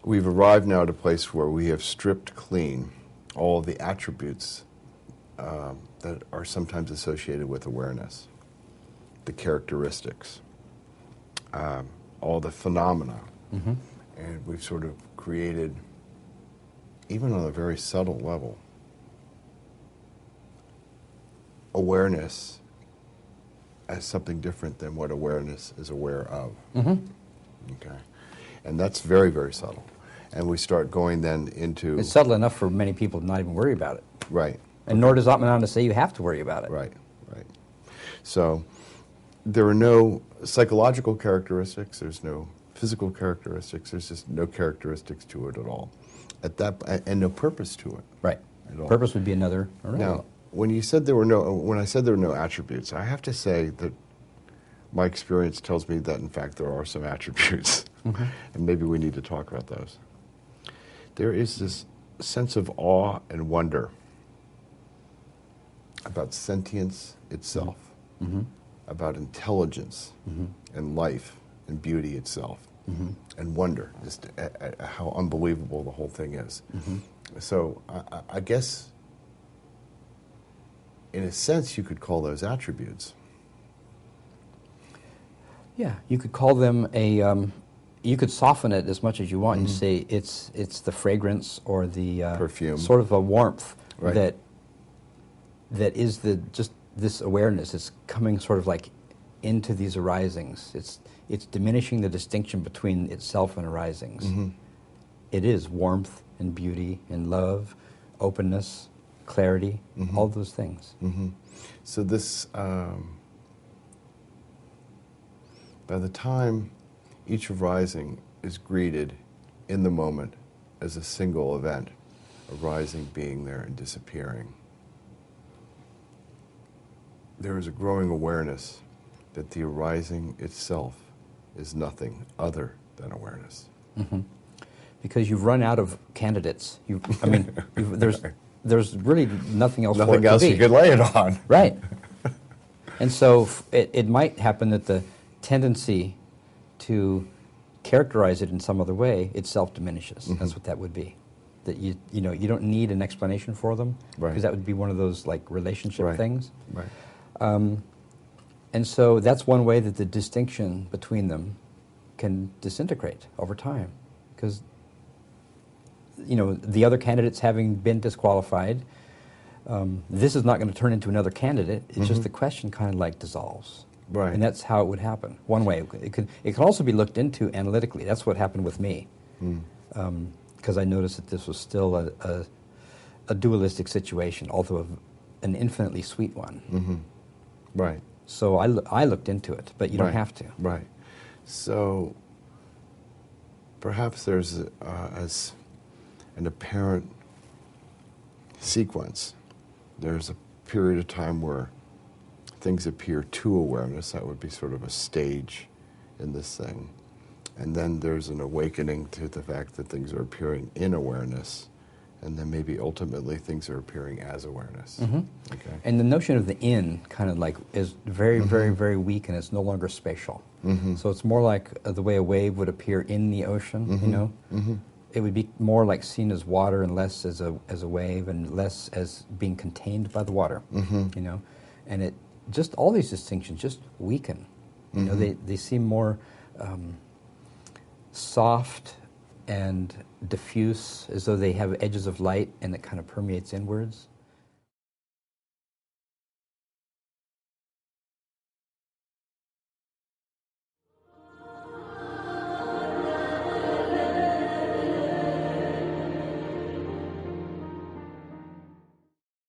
we've arrived now at a place where we have stripped clean all of the attributes that are sometimes associated with awareness, the characteristics, all the phenomena. Mm-hmm. And we've sort of created, even on a very subtle level, awareness as something different than what awareness is aware of. Mm-hmm. Okay. And that's very, very subtle. And we start going then into... It's subtle enough for many people to not even worry about it. Right. And nor does Atmananda say you have to worry about it. Right, right. So there are no psychological characteristics, there's no physical characteristics, there's just no characteristics to it at all. And no purpose to it. Right. At all. Purpose would be another... Now, when I said there were no attributes, I have to say that my experience tells me that in fact there are some attributes. Mm-hmm. And maybe we need to talk about those. There is this sense of awe and wonder about sentience itself, mm-hmm. about intelligence mm-hmm. and life and beauty itself, mm-hmm. and wonder just at how unbelievable the whole thing is. Mm-hmm. So I guess, in a sense, you could call those attributes. Yeah, you could call them you could soften it as much as you want Mm-hmm. and say it's the fragrance or the perfume, sort of a warmth right. that is just this awareness. It's coming sort of like into these arisings. It's diminishing the distinction between itself and arisings. Mm-hmm. It is warmth and beauty and love, openness, clarity, mm-hmm. all those things. Mm-hmm. So this, by the time each arising is greeted in the moment as a single event, arising, being there, and disappearing, there is a growing awareness that the arising itself is nothing other than awareness. Mm-hmm. Because you've run out of candidates. There's really nothing else for it to be. Nothing else you could lay it on. Right. And so it might happen that the tendency to characterize it in some other way itself diminishes. Mm-hmm. That's what that would be. That you don't need an explanation for them, right. because that would be one of those like relationship right. things. Right. And so that's one way that the distinction between them can disintegrate over time, because the other candidates having been disqualified, this is not going to turn into another candidate. It's mm-hmm. just the question kind of like dissolves. Right. And that's how it would happen. One way. It could also be looked into analytically. That's what happened with me. Because I noticed that this was still a dualistic situation, although an infinitely sweet one. Mm-hmm. Right. So I looked into it, but you don't have to. Right. So perhaps there's as an apparent sequence. There's a period of time where things appear to awareness. That would be sort of a stage in this thing. And then there's an awakening to the fact that things are appearing in awareness. And then maybe ultimately things are appearing as awareness. Mm-hmm. Okay. And the notion of the in kind of like is very, mm-hmm. very, very weak, and it's no longer spatial. Mm-hmm. So it's more like the way a wave would appear in the ocean, mm-hmm. Mm-hmm. It would be more like seen as water and less as a wave, and less as being contained by the water, mm-hmm. And it just, all these distinctions just weaken. Mm-hmm. They seem more soft and diffuse, as though they have edges of light and it kind of permeates inwards.